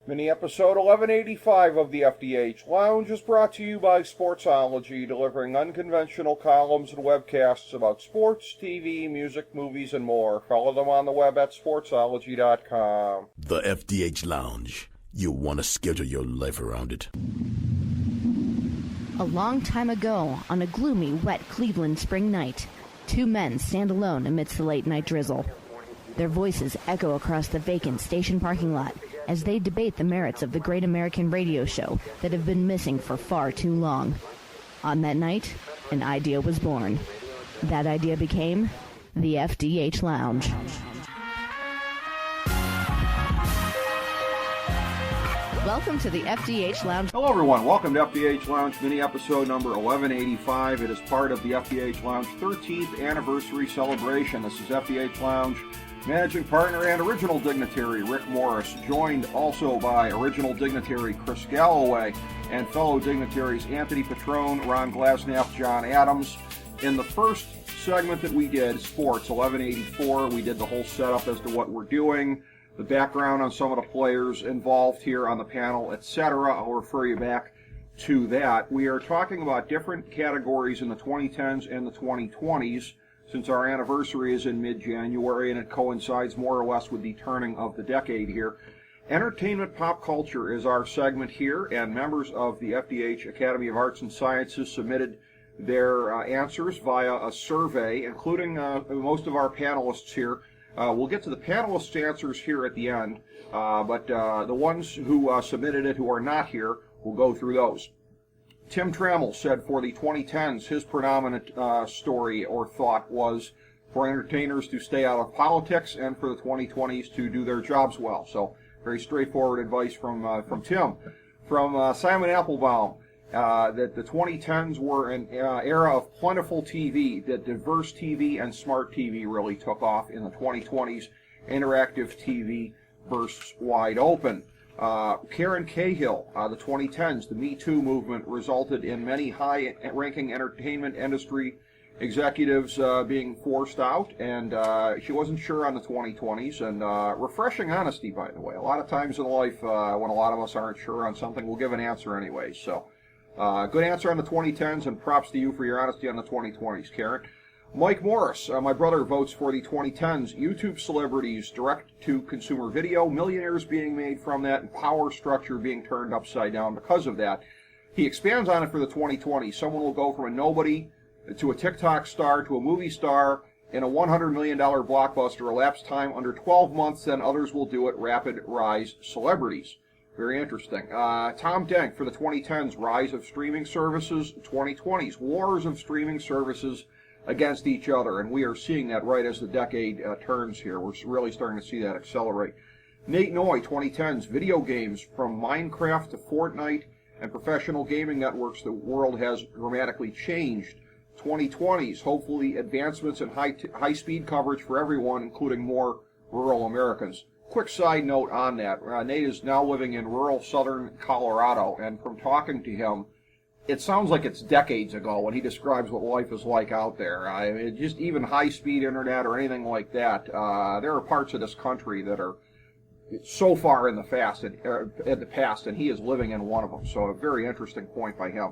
Mini episode 1185 of the FDH Lounge is brought to you by Sportsology, delivering unconventional columns and webcasts about sports, TV, music, movies, and more. Follow them on the web at sportsology.com. The FDH Lounge. You want to schedule your life around it. A long time ago, on a gloomy, wet Cleveland spring night, two men stand alone amidst the late-night drizzle. Their voices echo across the vacant station parking lot as they debate the merits of the great American radio show that have been missing for far too long. On that night, an idea was born. That idea became the FDH Lounge. Welcome to the FDH Lounge. Hello everyone, welcome to FDH Lounge mini episode number 1185. It is part of the FDH Lounge 13th anniversary celebration. This is FDH Lounge managing partner and original dignitary Rick Morris, joined also by original dignitary Chris Galloway and fellow dignitaries Anthony Petrone, Ron Glasenapp, John Adams. In the first segment that we did, Sports 1184, we did the whole setup as to what we're doing, the background on some of the players involved here on the panel, etc. I'll refer you back to that. We are talking about different categories in the 2010s and the 2020s, since our anniversary is in mid-January and it coincides more or less with the turning of the decade here. Entertainment Pop Culture is our segment here, and members of the FDH Academy of Arts and Sciences submitted their answers via a survey, including most of our panelists here. We'll get to the panelists' answers here at the end, but the ones who submitted it who are not here, we'll go through those. Tim Trammell said for the 2010s, his predominant story or thought was for entertainers to stay out of politics and for the 2020s to do their jobs well. So very straightforward advice from Tim. From Simon Applebaum, that the 2010s were an era of plentiful TV, that diverse TV and smart TV really took off. In the 2020s, interactive TV bursts wide open. Karen Cahill, the 2010s, the Me Too movement resulted in many high-ranking entertainment industry executives being forced out, and she wasn't sure on the 2020s, and refreshing honesty, by the way. A lot of times in life, when a lot of us aren't sure on something, we'll give an answer anyway. So, good answer on the 2010s, and props to you for your honesty on the 2020s, Karen. Mike Morris, my brother, votes for the 2010s. YouTube celebrities, direct-to-consumer video, millionaires being made from that, and power structure being turned upside down because of that. He expands on it for the 2020s. Someone will go from a nobody to a TikTok star to a movie star in a $100 million blockbuster, elapsed time under 12 months, then others will do it, rapid rise celebrities. Very interesting. Tom Denk for the 2010s, rise of streaming services, 2020s, wars of streaming services against each other, and we are seeing that right as the decade turns here. We're really starting to see that accelerate. Nate Noy, 2010s, video games from Minecraft to Fortnite and professional gaming networks, the world has dramatically changed. 2020s, hopefully advancements in high-speed coverage for everyone, including more rural Americans. Quick side note on that, Nate is now living in rural southern Colorado, and from talking to him, it sounds like it's decades ago when he describes what life is like out there. Just even high-speed internet or anything like that. There are parts of this country that are so far in the past, and he is living in one of them. So a very interesting point by him.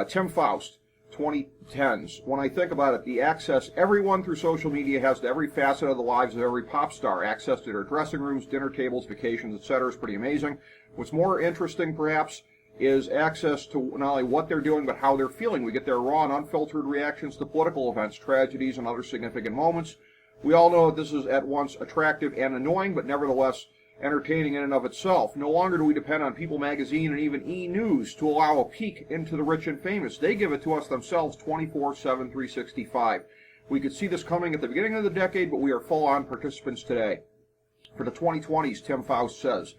Tim Faust, 2010s. When I think about it, the access everyone through social media has to every facet of the lives of every pop star. Access to their dressing rooms, dinner tables, vacations, etc. is pretty amazing. What's more interesting, perhaps, is access to not only what they're doing, but how they're feeling. We get their raw and unfiltered reactions to political events, tragedies, and other significant moments. We all know that this is at once attractive and annoying, but nevertheless entertaining in and of itself. No longer do we depend on People Magazine and even E! News to allow a peek into the rich and famous. They give it to us themselves 24/7, 365. We could see this coming at the beginning of the decade, but we are full-on participants today. For the 2020s, Tim Faust says,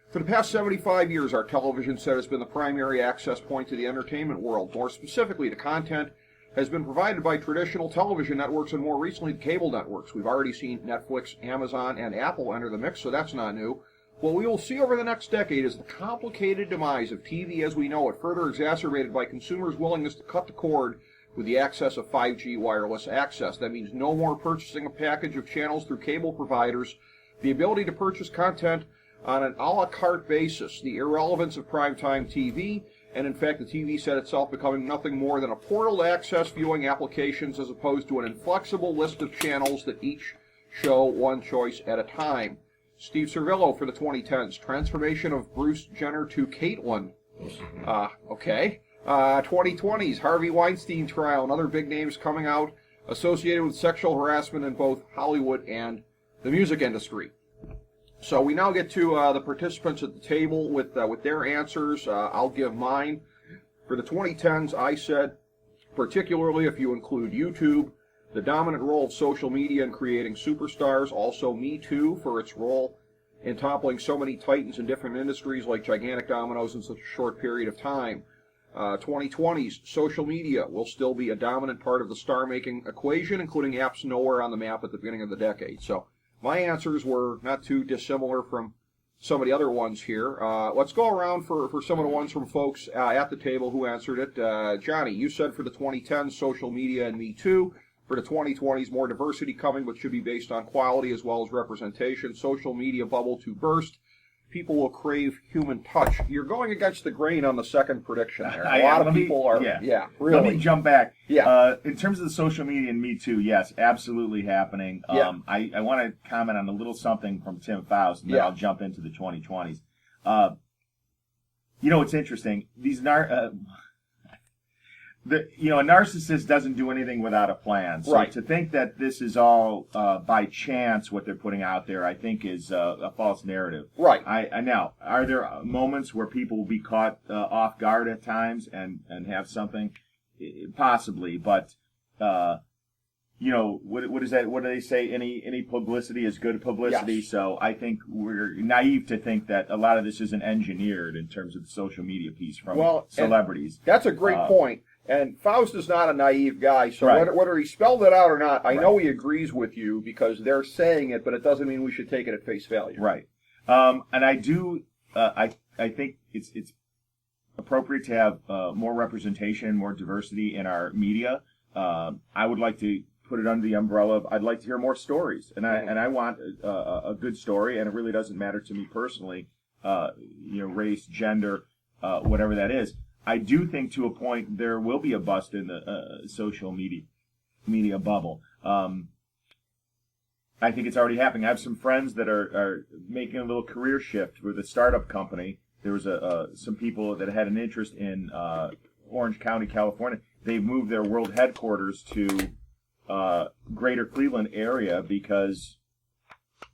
for the past 75 years, our television set has been the primary access point to the entertainment world. More specifically, the content has been provided by traditional television networks and more recently cable networks. We've already seen Netflix, Amazon, and Apple enter the mix, so that's not new. What we will see over the next decade is the complicated demise of TV as we know it, further exacerbated by consumers' willingness to cut the cord with the access of 5G wireless access. That means no more purchasing a package of channels through cable providers. The ability to purchase content on an a la carte basis, the irrelevance of primetime TV, and in fact the TV set itself becoming nothing more than a portal to access viewing applications as opposed to an inflexible list of channels that each show one choice at a time. Steve Servillo for the 2010s, transformation of Bruce Jenner to Caitlyn. Okay. 2020s, Harvey Weinstein trial, and other big names coming out associated with sexual harassment in both Hollywood and the music industry. So we now get to the participants at the table with their answers. I'll give mine. For the 2010s, I said, particularly if you include YouTube, the dominant role of social media in creating superstars, also Me Too for its role in toppling so many titans in different industries like gigantic dominoes in such a short period of time. 2020s, social media will still be a dominant part of the star-making equation, including apps nowhere on the map at the beginning of the decade. So my answers were not too dissimilar from some of the other ones here. Let's go around for some of the ones from folks at the table who answered it. Johnny, you said for the 2010s, social media and Me Too. For the 2020s, more diversity coming, but should be based on quality as well as representation. Social media bubble to burst. People will crave human touch. You're going against the grain on the second prediction there. A lot of people are. Yeah, really. Let me jump back. Yeah. In terms of the social media and Me Too, yes, absolutely happening. Yeah. I want to comment on a little something from Tim Faust, and then I'll jump into the 2020s. It's interesting. These a narcissist doesn't do anything without a plan. So right. To think that this is all by chance what they're putting out there, I think is a false narrative. Right. I now, are there moments where people will be caught off guard at times and have something? Possibly, but what is that? What do they say? Any publicity is good publicity. Yes. So I think we're naive to think that a lot of this isn't engineered in terms of the social media piece from celebrities. That's a great point. And Faust is not a naive guy, so right. whether he spelled it out or not, I right. know he agrees with you because they're saying it, but it doesn't mean we should take it at face value. Right. And I do. I think it's appropriate to have more representation, more diversity in our media. I would like to put it under the umbrella of I'd like to hear more stories, and I want a good story, and it really doesn't matter to me personally, race, gender, whatever that is. I do think to a point there will be a bust in the social media bubble. I think it's already happening. I have some friends that are making a little career shift with a startup company. There was some people that had an interest in Orange County, California. They've moved their world headquarters to greater Cleveland area because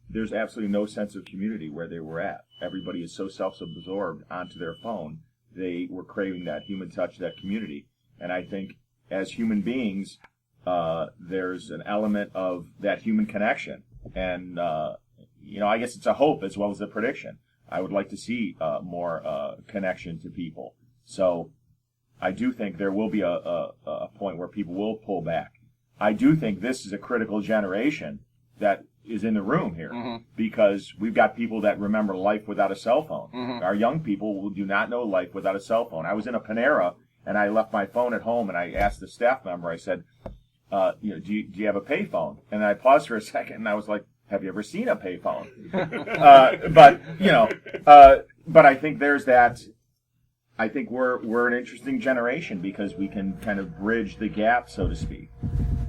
there's absolutely no sense of community where they were at. Everybody is so self-absorbed onto their phone. They were craving that human touch, that community. And I think as human beings, there's an element of that human connection. And, I guess it's a hope as well as a prediction. I would like to see more connection to people. So I do think there will be a point where people will pull back. I do think this is a critical generation that is in the room here because we've got people that remember life without a cell phone. Our young people do not know life without a cell phone. I was in a Panera and I left my phone at home and I asked the staff member, I said, do you have a payphone? And I paused for a second and I was like, have you ever seen a payphone? But I think there's that. I think we're an interesting generation because we can kind of bridge the gap, so to speak.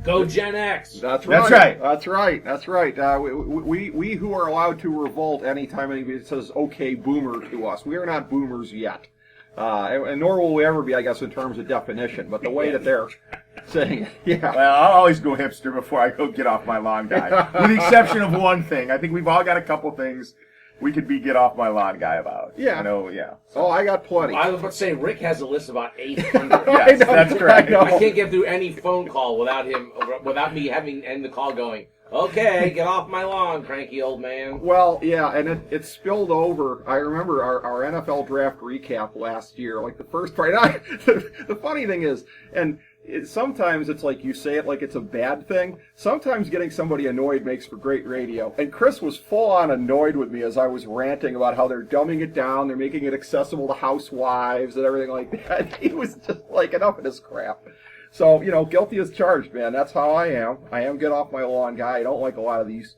Go Gen X. That's right. That's right. That's right. We who are allowed to revolt anytime anybody says "okay, boomer" to us, we are not boomers yet, and nor will we ever be, I guess, in terms of definition. But the way that they're saying it, yeah. Well, I'll always go hipster before I go get off my lawn guy, with the exception of one thing. I think we've all got a couple things we could be get off my lawn guy about. Yeah. Yeah. Oh, I got plenty. I was about to say, Rick has a list of about 800. Yes, that's correct. I can't get through any phone call without me having end the call going, okay, get off my lawn, cranky old man. Well, yeah, and it spilled over. I remember our NFL draft recap last year, like the first part. The funny thing is, and sometimes it's like you say it like it's a bad thing. Sometimes getting somebody annoyed makes for great radio. And Chris was full on annoyed with me as I was ranting about how they're dumbing it down, they're making it accessible to housewives and everything like that. He was just like, enough of this crap. So, guilty as charged, man. That's how I am. I am get off my lawn guy. I don't like a lot of these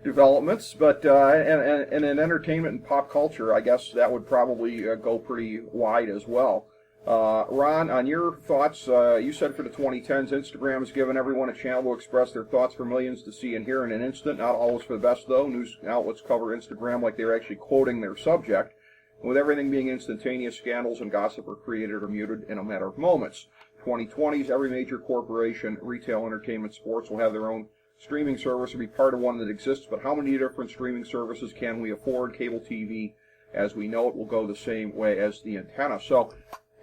developments, but and in entertainment and pop culture, I guess that would probably go pretty wide as well. Ron, on your thoughts, you said for the 2010s, Instagram has given everyone a channel to express their thoughts for millions to see and hear in an instant. Not always for the best, though. News outlets cover Instagram like they're actually quoting their subject. And with everything being instantaneous, scandals and gossip are created or muted in a matter of moments. 2020s, every major corporation, retail, entertainment, sports will have their own streaming service or be part of one that exists, but how many different streaming services can we afford? Cable TV, as we know it, will go the same way as the antenna. So,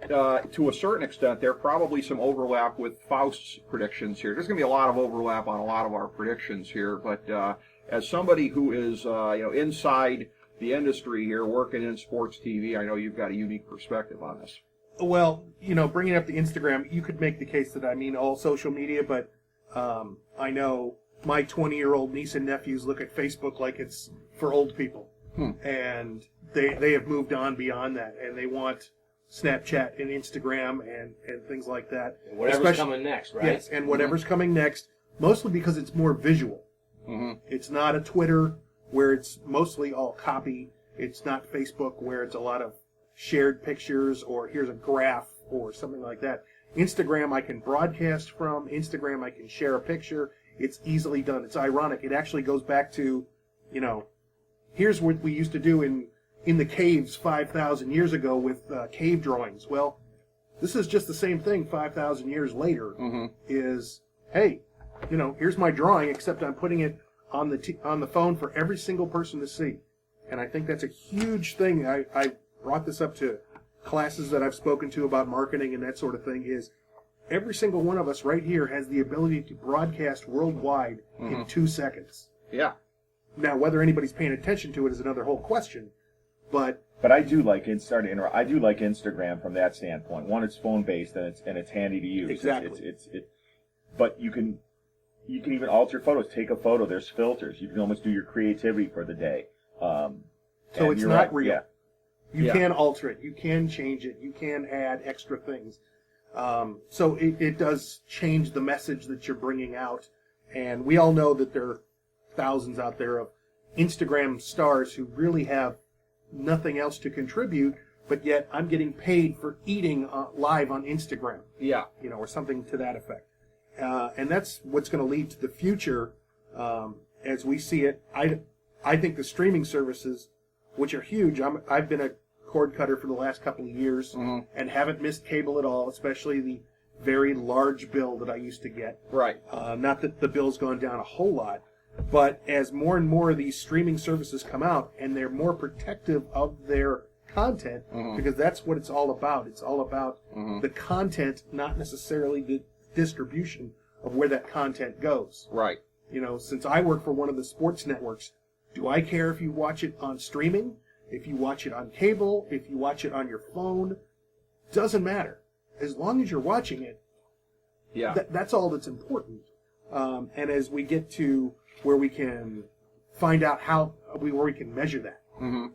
to a certain extent, there probably some overlap with Faust's predictions here. There's going to be a lot of overlap on a lot of our predictions here, but as somebody who is inside the industry here, working in sports TV, I know you've got a unique perspective on this. Well, bringing up the Instagram, you could make the case that all social media, but I know my 20-year-old niece and nephews look at Facebook like it's for old people, and they have moved on beyond that, and they want Snapchat and Instagram and things like that. And whatever's coming next, right? Yes, and whatever's coming next, mostly because it's more visual. Mm-hmm. It's not a Twitter where it's mostly all copy. It's not Facebook where it's a lot of shared pictures or here's a graph or something like that. Instagram I can broadcast from. Instagram I can share a picture. It's easily done. It's ironic. It actually goes back to, here's what we used to do in the caves 5,000 years ago with cave drawings. Well, this is just the same thing 5,000 years later. Is, hey, here's my drawing, except I'm putting it on the phone for every single person to see. And I think that's a huge thing. I brought this up to classes that I've spoken to about marketing and that sort of thing, is every single one of us right here has the ability to broadcast worldwide in 2 seconds. Yeah. Now, whether anybody's paying attention to it is another whole question. But I do like I do like Instagram from that standpoint. One, it's phone based and it's handy to use. Exactly. But you can even alter photos. Take a photo. There's filters. You can almost do your creativity for the day. So it's not real. Yeah. You can alter it. You can change it. You can add extra things. So it does change the message that you're bringing out. And we all know that there are thousands out there of Instagram stars who really have nothing else to contribute, but yet I'm getting paid for eating live on Instagram. Yeah. Or something to that effect. And that's what's going to lead to the future as we see it. I think the streaming services, which are huge, I've been a cord cutter for the last couple of years and haven't missed cable at all, especially the very large bill that I used to get. Right. Not that the bill's gone down a whole lot, but as more and more of these streaming services come out and they're more protective of their content, because that's what it's all about. It's all about the content, not necessarily the distribution of where that content goes. Right. Since I work for one of the sports networks, do I care if you watch it on streaming, if you watch it on cable, if you watch it on your phone? Doesn't matter. As long as you're watching it, that's all that's important. And as we get to where we can find out where we can measure that,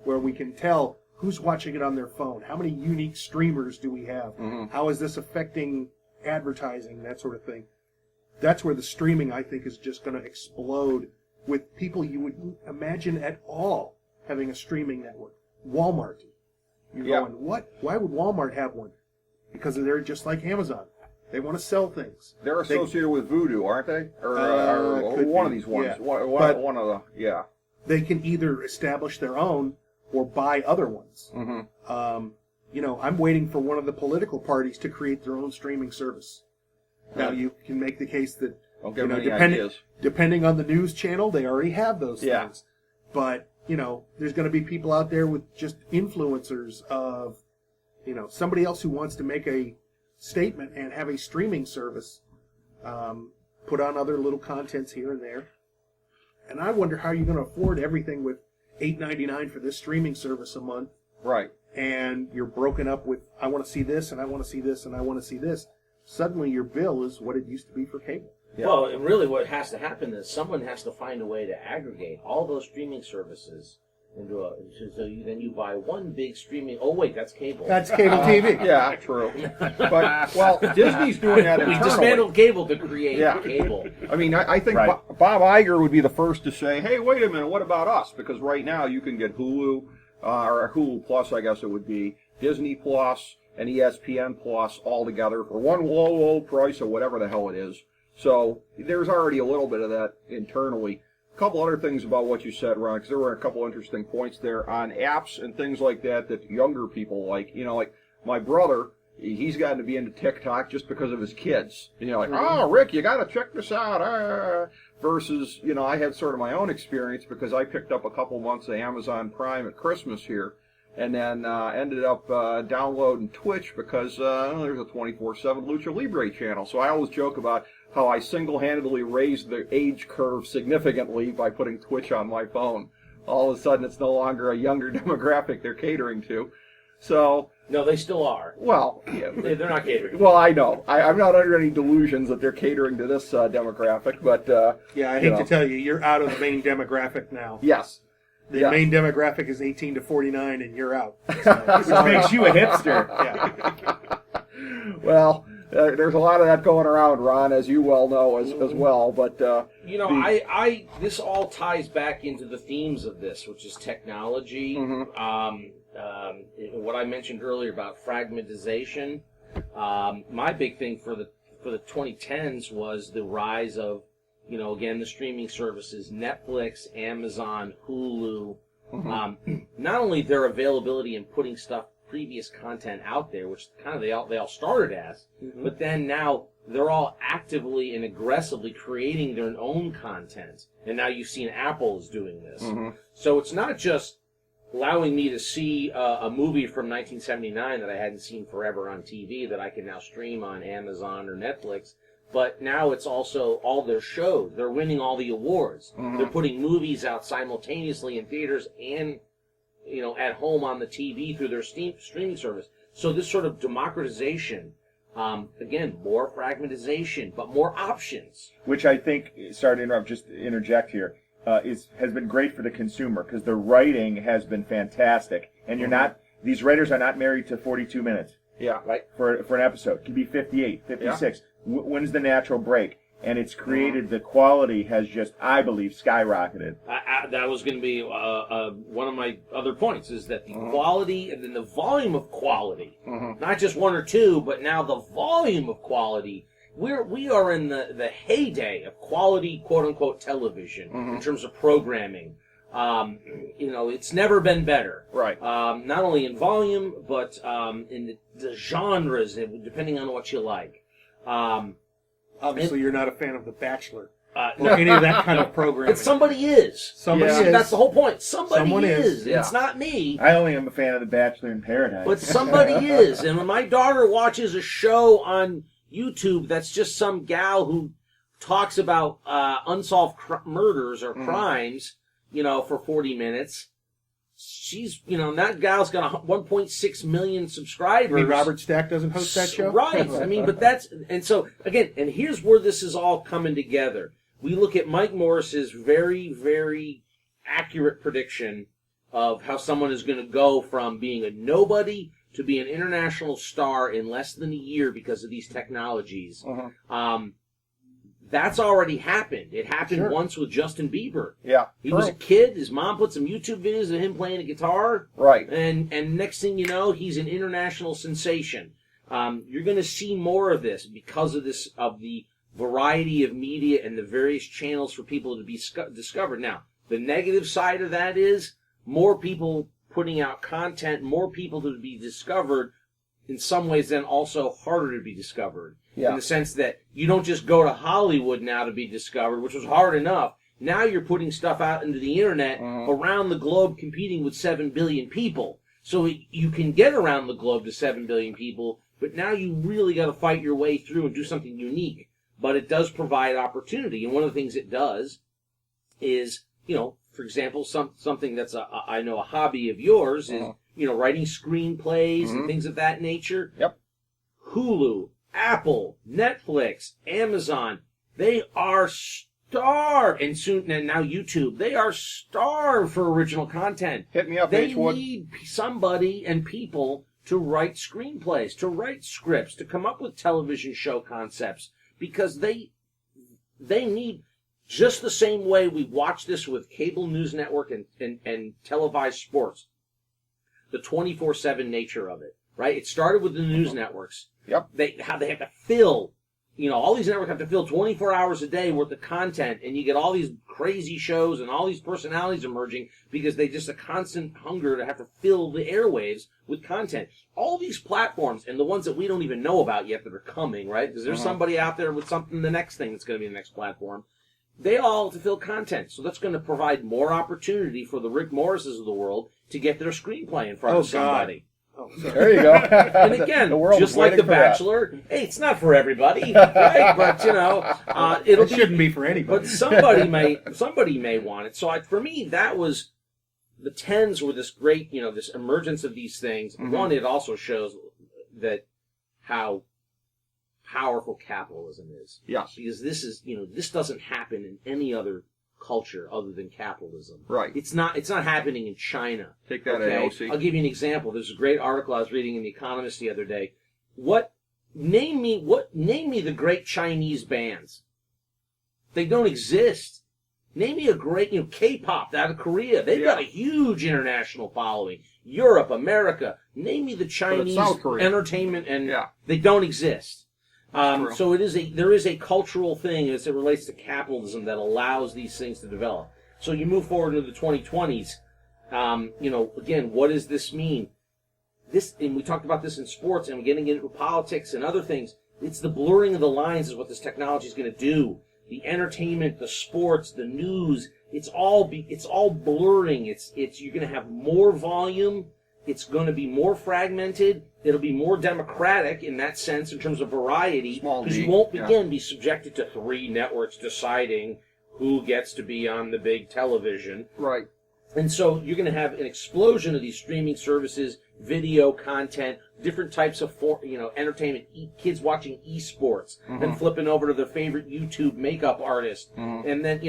where we can tell who's watching it on their phone, how many unique streamers do we have, how is this affecting advertising, that sort of thing. That's where the streaming, I think, is just going to explode with people you wouldn't imagine at all having a streaming network. Walmart. You're going, what? Why would Walmart have one? Because they're just like Amazon. They want to sell things. They're associated with Voodoo, aren't they? Or one of these ones. Yeah. One of the, yeah. They can either establish their own or buy other ones. I'm waiting for one of the political parties to create their own streaming service. Now, you can make the case that, depending on the news channel, they already have those things. But, there's going to be people out there with just influencers of, somebody else who wants to make a statement and have a streaming service, put on other little contents here and there. And I wonder how you're going to afford everything with $8.99 for this streaming service a month. Right. And you're broken up with, I want to see this, and I want to see this, and I want to see this. Suddenly your bill is what it used to be for cable. Yeah. Well, and really what has to happen is someone has to find a way to aggregate all those streaming services into then you buy one big streaming. Oh wait, that's cable. That's cable TV. Yeah, true. But Disney's doing that We internally. dismantled cable to create cable. I mean, I think Bob Iger would be the first to say, hey, wait a minute, what about us? Because right now you can get Hulu, or Hulu Plus, I guess it would be, Disney Plus, and ESPN Plus all together for one low price of whatever the hell it is. So there's already a little bit of that internally. A couple other things about what you said, Ron, because there were a couple interesting points there on apps and things like that younger people like. You know, like my brother, he's gotten to be into TikTok just because of his kids. You know, like, oh, Rick, you got to check this out. Versus, you know, I had sort of my own experience because I picked up a couple months of Amazon Prime at Christmas here, and then ended up downloading Twitch because there's a 24/7 Lucha Libre channel. So I always joke about how I single-handedly raised the age curve significantly by putting Twitch on my phone. All of a sudden, it's no longer a younger demographic they're catering to. So... No, they still are. Well, yeah, they're not catering. Well, I know. I'm not under any delusions that they're catering to this demographic, but... yeah, I hate to tell you, you're out of the main demographic now. Yes. The main demographic is 18 to 49, and you're out. Which makes you a hipster. Yeah. Well... there's a lot of that going around, Ron, as you well know as well. But you know, this all ties back into the themes of this, which is technology. What I mentioned earlier about fragmentization. My big thing for the 2010s was the rise of, you know, again, the streaming services, Netflix, Amazon, Hulu. Not only their availability and putting previous content out there, which kind of they all started as, but then now they're all actively and aggressively creating their own content. And now you've seen Apple is doing this. So it's not just allowing me to see a movie from 1979 that I hadn't seen forever on TV that I can now stream on Amazon or Netflix, but now it's also all their shows. They're winning all the awards. They're putting movies out simultaneously in theaters and, you know, at home on the TV through their streaming service. So this sort of democratization, again, more fragmentization, but more options. Which I think, sorry to interrupt, just interject here, has been great for the consumer because the writing has been fantastic. And these writers are not married to 42 minutes. Yeah. Right? For an episode. It could be 58, 56. Yeah. When's the natural break? And it's created, the quality has just, I believe, skyrocketed. That was going to be one of my other points, is that the quality and then the volume of quality, not just one or two, but now the volume of quality. We are in the heyday of quality, quote-unquote, television in terms of programming. You know, it's never been better. Right. Not only in volume, but in the genres, depending on what you like. Obviously, you're not a fan of The Bachelor or any of that kind of programming. But somebody is. Somebody is. That's the whole point. Someone is. Yeah. It's not me. I only am a fan of The Bachelor in Paradise. But somebody is. And when my daughter watches a show on YouTube that's just some gal who talks about unsolved murders or crimes, you know, for 40 minutes, she's, you know, that gal's got 1.6 million subscribers. I mean, Robert Stack doesn't host that show? Right. I mean, but and so, again, and here's where this is all coming together. We look at Mike Morris's very, very accurate prediction of how someone is going to go from being a nobody to be an international star in less than a year because of these technologies. That's already happened. It happened once with Justin Bieber. Yeah. He was a kid. His mom put some YouTube videos of him playing a guitar. Right. And next thing you know, he's an international sensation. You're going to see more of this because of the variety of media and the various channels for people to be discovered. Now, the negative side of that is more people putting out content, more people to be discovered, in some ways then also harder to be discovered. Yeah. In the sense that you don't just go to Hollywood now to be discovered, which was hard enough. Now you're putting stuff out into the internet around the globe competing with 7 billion people. So you can get around the globe to 7 billion people, but now you really got to fight your way through and do something unique. But it does provide opportunity. And one of the things it does is, you know, for example, something that's I know a hobby of yours is, you know, writing screenplays and things of that nature. Yep. Hulu, Apple, Netflix, Amazon, they are starved, and now YouTube, they are starved for original content. Hit me up, They H-Wood. need somebody and people to write screenplays, to write scripts, to come up with television show concepts, because they need Just the same way we watch this with cable news network and televised sports. The 24/7 nature of it, right? It started with the news networks. Yep. They have to fill, all these networks have to fill 24 hours a day worth of content, and you get all these crazy shows and all these personalities emerging because they just a constant hunger to have to fill the airwaves with content. All these platforms, and the ones that we don't even know about yet that are coming, right? Because there's somebody out there with something, the next thing that's going to be the next platform. They all have to fill content, so that's going to provide more opportunity for the Rick Morrises of the world to get their screenplay in front of somebody. Oh, There you go. And again, The world just is like The waiting for that. Bachelor, hey, it's not for everybody, right? But it'll it shouldn't be for anybody. But somebody may want it. So for me, that was the 10s were this great, this emergence of these things. One, it also shows that how powerful capitalism is. Yes. Because this is, this doesn't happen in any other culture other than capitalism. Right. It's not happening in China. Take that, okay? AOC. I'll give you an example. There's a great article I was reading in The Economist the other day. Name me the great Chinese bands. They don't exist. Name me a great, K-pop out of Korea. They've got a huge international following. Europe, America. Name me the Chinese South Korea. entertainment, and they don't exist. So there is a cultural thing as it relates to capitalism that allows these things to develop. So you move forward into the 2020s. Again, what does this mean? And we talked about this in sports, and getting into politics and other things. It's the blurring of the lines is what this technology is going to do. The entertainment, the sports, the news, it's all blurring. You're going to have more volume. It's going to be more fragmented. It'll be more democratic in that sense in terms of variety. Because you won't, be subjected to 3 networks deciding who gets to be on the big television. Right. And so you're going to have an explosion of these streaming services, video content, different types of entertainment, kids watching esports, and flipping over to their favorite YouTube makeup artist. And then,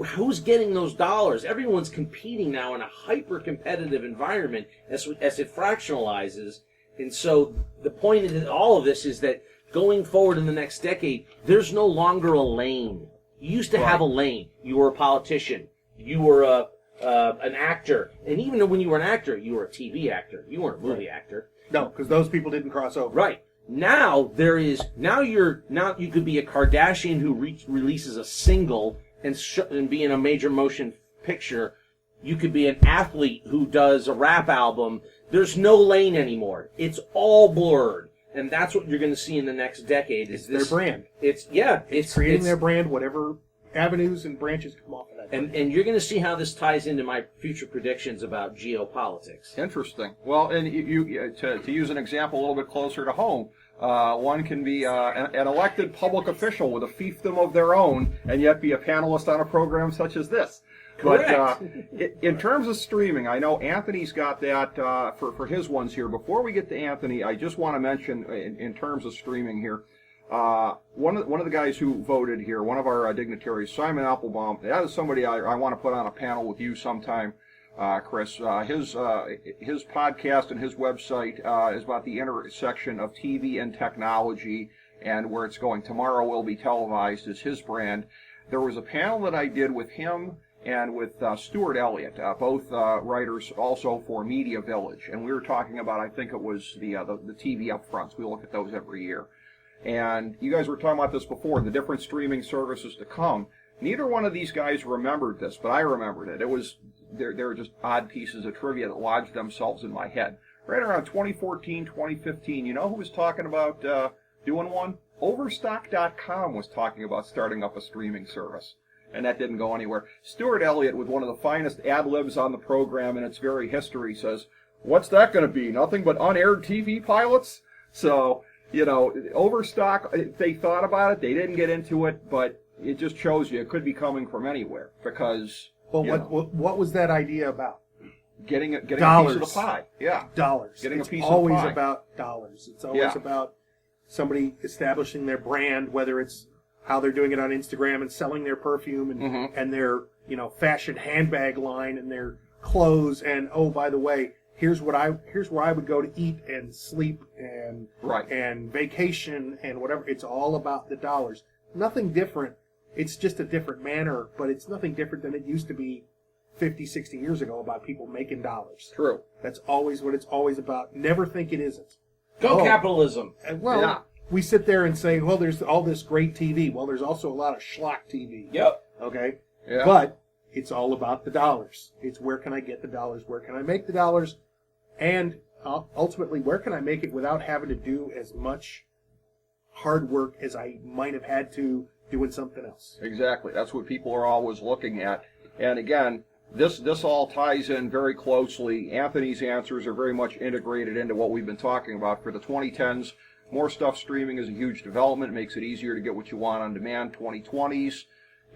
who's getting those dollars? Everyone's competing now in a hyper-competitive environment as it fractionalizes. And so the point of all of this is that going forward in the next decade, there's no longer a lane. You used to have a lane. You were a politician. You were an actor. And even when you were an actor, you were a TV actor. You weren't a movie actor. No, because those people didn't cross over. Right. Now you could be a Kardashian who releases a single and be in a major motion picture. You could be an athlete who does a rap album. There's no lane anymore. It's all blurred. And that's what you're going to see in the next decade. Is their brand. It's creating their brand, whatever avenues and branches come off of that. And you're going to see how this ties into my future predictions about geopolitics. Interesting. Well, and you to use an example a little bit closer to home, one can be an elected public official with a fiefdom of their own and yet be a panelist on a program such as this. Correct. But in terms of streaming, I know Anthony's got that for his ones here. Before we get to Anthony, I just want to mention in terms of streaming here, one of the guys who voted here, one of our dignitaries, Simon Applebaum, that is somebody I want to put on a panel with you sometime, Chris. His podcast and his website is about the intersection of TV and technology and where it's going. Tomorrow Will Be Televised is his brand. There was a panel that I did with him and with Stuart Elliott, both writers also for Media Village, and we were talking about, I think it was the TV upfronts. We look at those every year. And you guys were talking about this before, the different streaming services to come. Neither one of these guys remembered this, but I remembered it. They were just odd pieces of trivia that lodged themselves in my head. Right around 2014, 2015, you know who was talking about doing one? Overstock.com was talking about starting up a streaming service, and that didn't go anywhere. Stuart Elliott, with one of the finest ad-libs on the program in its very history, says, "What's that going to be? Nothing but unaired TV pilots?" So, Overstock, they thought about it, they didn't get into it, but it just shows you it could be coming from anywhere, because... Well, what was that idea about? Getting a piece of the pie. Yeah. Dollars. Getting a piece of the pie. It's always about dollars. It's always about somebody establishing their brand, whether it's how they're doing it on Instagram and selling their perfume and their, fashion handbag line and their clothes, and oh, by the way, here's where I would go to eat and sleep and vacation and whatever. It's all about the dollars. Nothing different It's just a different manner, but it's nothing different than it used to be 50, 60 years ago about people making dollars. True. That's always what it's always about. Never think it isn't. Go capitalism. And, well, Yeah. we sit there and say, well, there's all this great TV. Well, there's also a lot of schlock TV. Yep. Okay? Yeah. But it's all about the dollars. It's where can I get the dollars? Where can I make the dollars? And ultimately, where can I make it without having to do as much hard work as I might have had to doing something else? Exactly. That's what people are always looking at. And again, this all ties in very closely. Anthony's answers are very much integrated into what we've been talking about. For the 2010s, more stuff streaming is a huge development. It makes it easier to get what you want on demand. 2020s,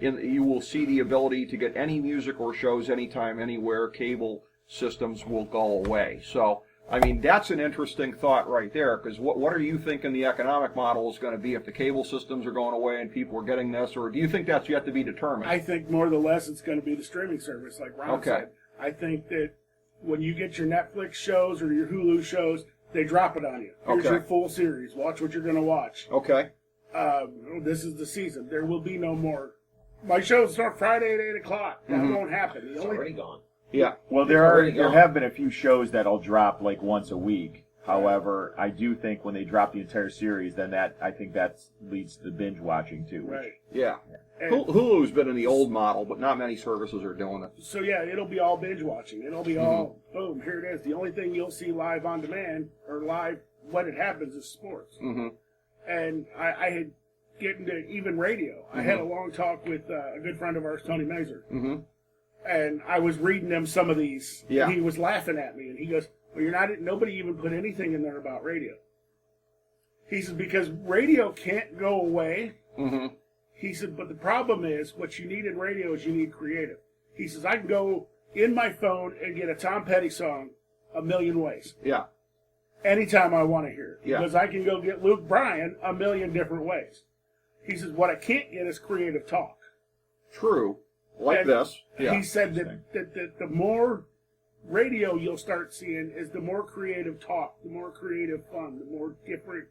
you will see the ability to get any music or shows anytime, anywhere. Cable systems will go away. So, I mean, that's an interesting thought right there, because what are you thinking the economic model is going to be if the cable systems are going away and people are getting this, or do you think that's yet to be determined? I think more or less it's going to be the streaming service, like Ron said. I think that when you get your Netflix shows or your Hulu shows, they drop it on you. Here's your full series. Watch what you're going to watch. Okay. This is the season. There will be no more. My shows start Friday at 8 o'clock. That won't happen. It's already gone. Yeah. Well, there have been a few shows that'll drop like once a week. However, I do think when they drop the entire series, then I think that leads to binge watching too. Right. Yeah. And Hulu's been in the old model, but not many services are doing it. so, yeah, it'll be all binge watching. It'll be all, boom, here it is. The only thing you'll see live on demand or live when it happens is sports. Mm-hmm. And I had getting to even radio. I had a long talk with a good friend of ours, Tony Mazur. Mm-hmm. And I was reading him some of these. Yeah. He was laughing at me, and he goes, well, nobody even put anything in there about radio. He said, because radio can't go away. Mm-hmm. He said, but the problem is, what you need in radio is you need creative. He says, I can go in my phone and get a Tom Petty song a million ways. Yeah. Anytime I want to hear it. Yeah. Because I can go get Luke Bryan a million different ways. He says, what I can't get is creative talk. True. Like And this. Yeah. He said that the more radio you'll start seeing is the more creative talk, the more creative fun, the more different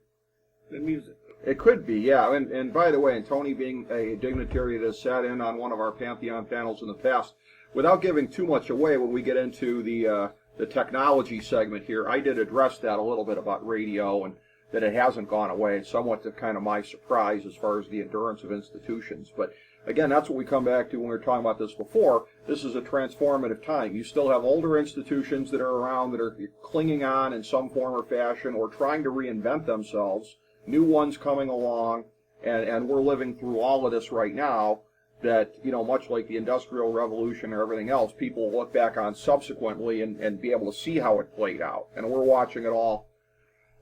than music. It could be, yeah. And by the way, and Tony being a dignitary that has sat in on one of our Pantheon panels in the past, without giving too much away when we get into the technology segment here, I did address that a little bit about radio and that it hasn't gone away, somewhat to kind of my surprise as far as the endurance of institutions. But again, that's what we come back to when we were talking about this before. This is a transformative time. You still have older institutions that are around that are clinging on in some form or fashion or trying to reinvent themselves, new ones coming along, and we're living through all of this right now that, you know, much like the Industrial Revolution or everything else, people will look back on subsequently and be able to see how it played out. And we're watching it all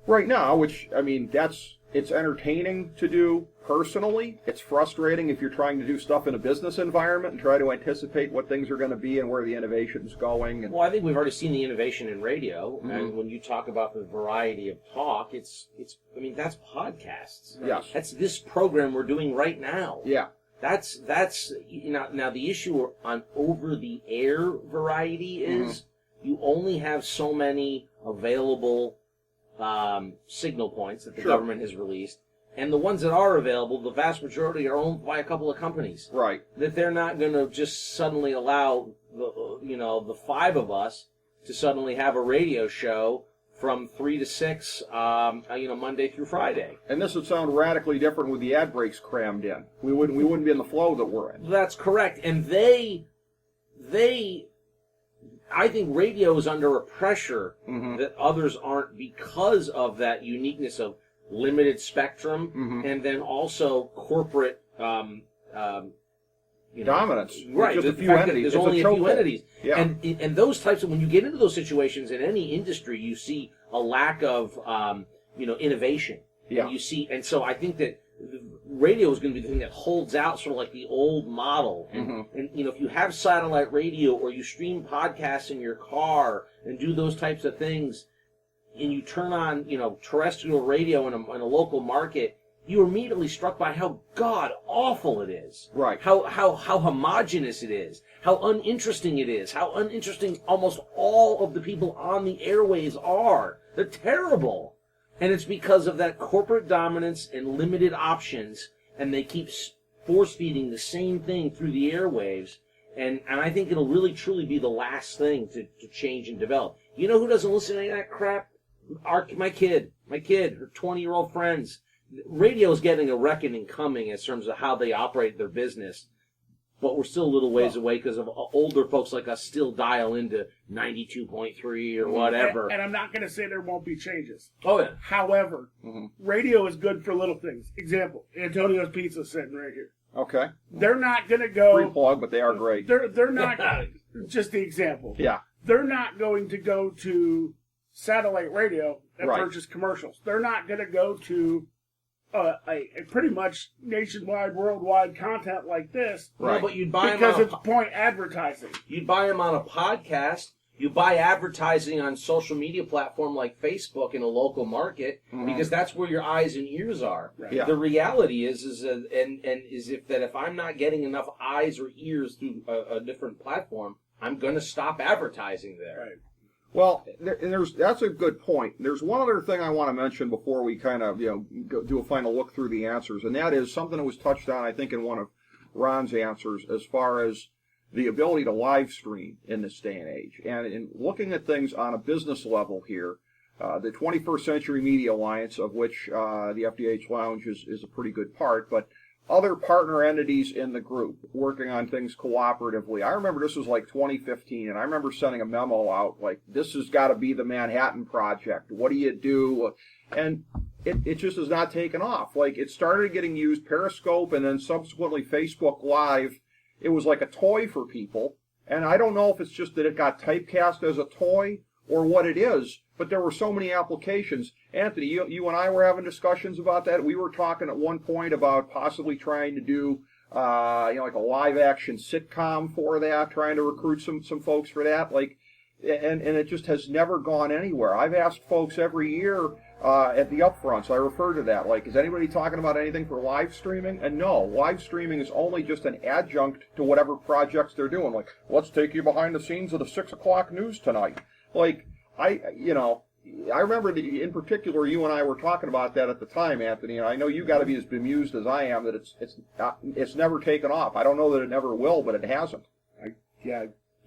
right now, which, I mean, it's entertaining to do personally. It's frustrating if you're trying to do stuff in a business environment and try to anticipate what things are going to be and where the innovation's going. And Well, I think we've already seen the innovation in radio, and when you talk about the variety of talk, it's I mean, that's podcasts. Yes. That's this program we're doing right now. yeah, That's you know, now the issue on over the air variety is you only have so many available signal points that the Sure. government has released, and the ones that are available, the vast majority are owned by a couple of companies. right. That they're not going to just suddenly allow the five of us to suddenly have a radio show from 3 to 6, Monday through Friday. And this would sound radically different with the ad breaks crammed in. We wouldn't be in the flow that we're in. That's correct. And they I think radio is under a pressure that others aren't because of that uniqueness of limited spectrum and then also corporate Dominance. Right, Just a the few fact that entities. there's It's only a few chokehold. entities, Yeah. and those types of when you get into those situations in any industry, you see a lack of innovation. Yeah. And you see, and so I think that radio is going to be the thing that holds out, sort of like the old model. And if you have satellite radio or you stream podcasts in your car and do those types of things, and you turn on terrestrial radio in a local market, you're immediately struck by how god awful it is. Right. How homogenous it is. How uninteresting it is. How uninteresting almost all of the people on the airwaves are. They're terrible. And it's because of that corporate dominance and limited options, and they keep force feeding the same thing through the airwaves. And I think it'll really truly be the last thing to change and develop. You know who doesn't listen to any of that crap? My kid, her 20-year-old friends. Radio is getting a reckoning coming in terms of how they operate their business. But we're still a little ways away because of older folks like us still dial into 92.3 or whatever. And I'm not going to say there won't be changes. Oh, yeah. However, radio is good for little things. Example, Antonio's Pizza sitting right here. Okay. They're not going to go... Free plug, but they are great. They're not... just the example. Yeah. They're not going to go to satellite radio and Right. purchase commercials. They're not going to go to a pretty much nationwide, worldwide content like this. Right. No, but you'd buy Because them it's point advertising. You'd buy them on a podcast. You buy advertising on social media platform like Facebook in a local market because that's where your eyes and ears are. Right. Yeah. The reality is if I'm not getting enough eyes or ears through a different platform, I'm going to stop advertising there. Right. Well, that's a good point. There's one other thing I want to mention before we kind of do a final look through the answers, and that is something that was touched on, I think, in one of Ron's answers as far as the ability to live stream in this day and age. And in looking at things on a business level here, the 21st Century Media Alliance, of which the FDH Lounge is a pretty good part, but other partner entities in the group working on things cooperatively. I remember this was like 2015, and I remember sending a memo out like, this has got to be the Manhattan Project. What do you do? And it just has not taken off. Like, it started getting used, Periscope, and then subsequently Facebook Live. It was like a toy for people, and I don't know if it's just that it got typecast as a toy or what it is, but there were so many applications. Anthony, you and I were having discussions about that. We were talking at one point about possibly trying to do, like a live-action sitcom for that, trying to recruit some folks for that. Like, and it just has never gone anywhere. I've asked folks every year at the upfronts, I refer to that, like, is anybody talking about anything for live streaming? And no, live streaming is only just an adjunct to whatever projects they're doing. Like, let's take you behind the scenes of the 6 o'clock news tonight. Like, I remember in particular you and I were talking about that at the time, Anthony, and I know you got to be as bemused as I am that it's never taken off. I don't know that it never will, but it hasn't. I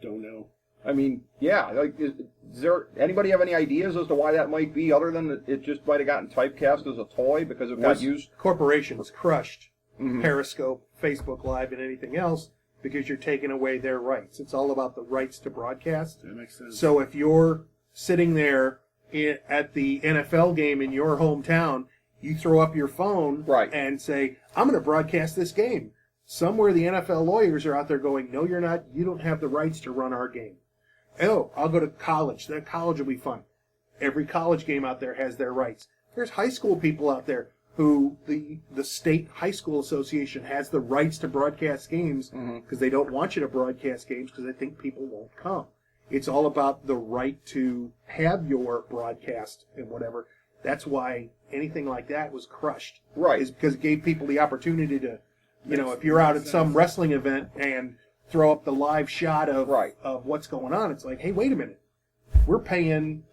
don't know. I mean, yeah, like, is there anybody have any ideas as to why that might be, other than that it just might have gotten typecast as a toy because it got used? Corporations crushed Periscope, Facebook Live, and anything else because you're taking away their rights. It's all about the rights to broadcast. That makes sense. So if you're sitting there at the NFL game in your hometown, you throw up your phone and say, I'm going to broadcast this game. Somewhere the NFL lawyers are out there going, no, you're not. You don't have the rights to run our game. Oh, I'll go to college. That college will be fun. Every college game out there has their rights. There's high school people out there who the state high school association has the rights to broadcast games because they don't want you to broadcast games because they think people won't come. It's all about the right to have your broadcast and whatever. That's why anything like that was crushed. Right. Is because it gave people the opportunity to, if you're out at some wrestling event and throw up the live shot of what's going on, it's like, hey, wait a minute. We're paying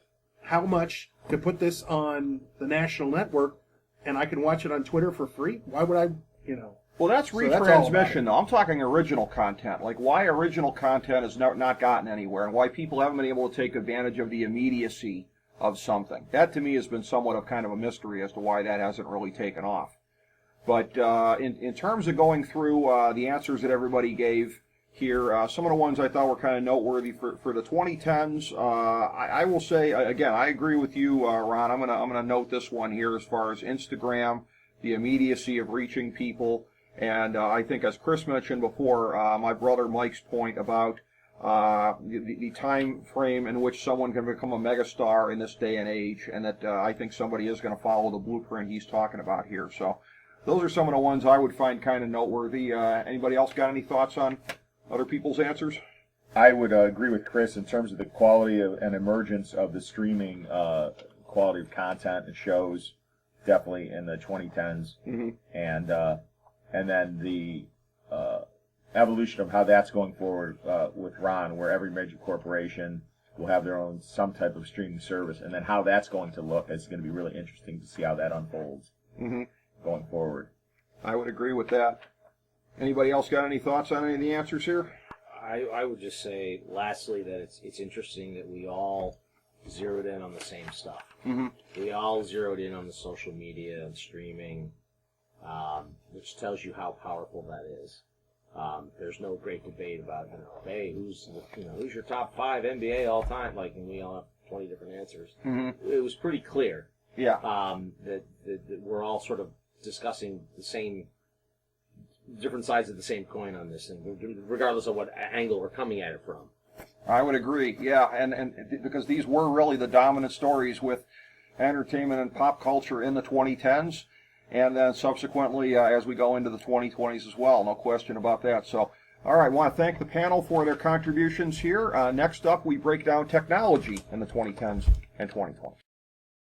how much to put this on the national network, and I can watch it on Twitter for free? Why would I, Well, that's So that's all retransmission, though. I'm talking original content. Like, why original content has not gotten anywhere, and why people haven't been able to take advantage of the immediacy of something. That, to me, has been somewhat of kind of a mystery as to why that hasn't really taken off. But in terms of going through the answers that everybody gave here, some of the ones I thought were kind of noteworthy for the 2010s. I will say again, I agree with you, Ron. I'm gonna note this one here as far as Instagram, the immediacy of reaching people, and I think, as Chris mentioned before, my brother Mike's point about the time frame in which someone can become a megastar in this day and age, and that I think somebody is going to follow the blueprint he's talking about here. So those are some of the ones I would find kind of noteworthy. Anybody else got any thoughts on other people's answers? I would agree with Chris in terms of the quality and emergence of the streaming quality of content and shows, definitely in the 2010s, and then the evolution of how that's going forward with Ron, where every major corporation will have their own some type of streaming service, and then how that's going to look. It's going to be really interesting to see how that unfolds going forward. I would agree with that. Anybody else got any thoughts on any of the answers here? I would just say, lastly, that it's interesting that we all zeroed in on the same stuff. Mm-hmm. We all zeroed in on the social media and streaming, which tells you how powerful that is. There's no great debate about, hey, who's your top 5 NBA all time? Like, and we all have 20 different answers. Mm-hmm. It was pretty clear. Yeah. That we're all sort of discussing the same, different sides of the same coin on this thing, regardless of what angle we're coming at it from. I would agree. Yeah, and because these were really the dominant stories with entertainment and pop culture in the 2010s, and then subsequently as we go into the 2020s as well. No question about that. So, all right, I want to thank the panel for their contributions here. Next up, we break down technology in the 2010s and 2020s.